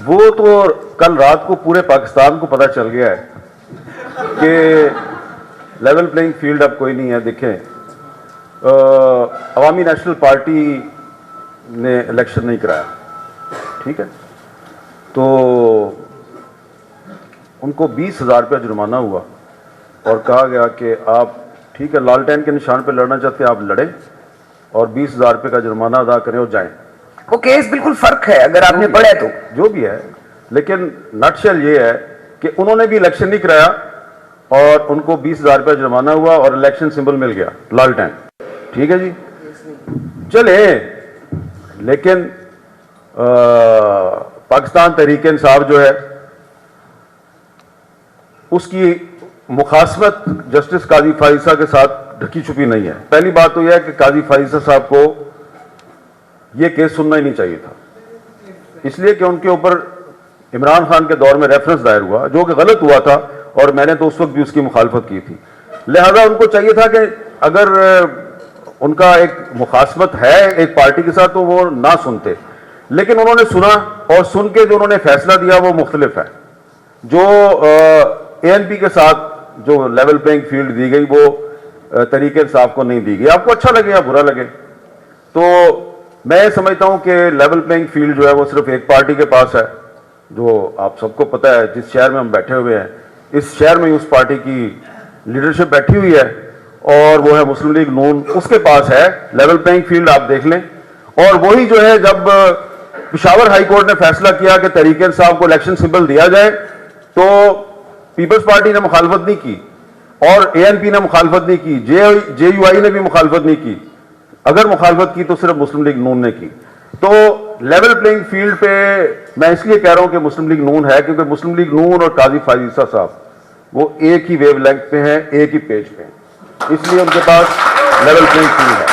वो तो कल रात को पूरे पाकिस्तान को पता चल गया है कि लेवल प्लेइंग फील्ड अब कोई नहीं है। देखें, अवामी नेशनल पार्टी ने इलेक्शन नहीं कराया, ठीक है, तो उनको 20,000 रुपया जुर्माना हुआ और कहा गया कि आप ठीक है लालटेन के निशान पे लड़ना चाहते हैं आप लड़ें और 20,000 रुपये का जुर्माना अदा करें और जाएं। वो केस बिल्कुल फर्क है अगर आपने पढ़ा तो जो भी है, लेकिन नटशेल ये है कि उन्होंने भी इलेक्शन नहीं कराया और उनको 20,000 रुपया जुर्माना हुआ और इलेक्शन सिंबल मिल गया लालटेन, ठीक है जी, चले। लेकिन पाकिस्तान तहरीक इंसाफ जो है उसकी मुखासमत जस्टिस काजी फाइजा के साथ ढकी छुपी नहीं है। पहली बात तो यह है कि काजी फाइजा साहब को यह केस सुनना ही नहीं चाहिए था, इसलिए कि उनके ऊपर इमरान खान के दौर में रेफरेंस दायर हुआ जो कि गलत हुआ था और मैंने तो उस वक्त भी उसकी मुखालफत की थी। लिहाजा उनको चाहिए था कि अगर उनका एक मुखासमत है एक पार्टी के साथ तो वो ना सुनते, लेकिन उन्होंने सुना और सुन के जो उन्होंने फैसला दिया वो मुख्तलिफ है। जो ANP के साथ जो लेवल प्लेइंग फील्ड दी गई वो तरीके इंसाफ को नहीं दी गई। आपको अच्छा लगे या बुरा लगे, तो मैं समझता हूं कि लेवल प्लेइंग फील्ड जो है वो सिर्फ एक पार्टी के पास है, जो आप सबको पता है। जिस शहर में हम बैठे हुए हैं इस शहर में उस पार्टी की लीडरशिप बैठी हुई है और वो है मुस्लिम लीग नून, उसके पास है लेवल प्लेइंग फील्ड, आप देख लें। और वही जो है जब पेशावर हाई कोर्ट ने फैसला किया कि तरीके इंसाफ को इलेक्शन सिंबल दिया जाए तो पीपल्स पार्टी ने मुखालफत नहीं की और ANP ने मुखालफत नहीं की, JUI ने भी मुखालफत नहीं की। अगर मुखालफत की तो सिर्फ मुस्लिम लीग नून ने की। तो लेवल प्लेइंग फील्ड पे मैं इसलिए कह रहा हूं कि मुस्लिम लीग नून है क्योंकि मुस्लिम लीग नून और काजी फाइजा साहब वो एक ही वेवलेंथ पे हैं, एक ही पेज पे हैं, इसलिए उनके पास लेवल प्लेइंग फील्ड है।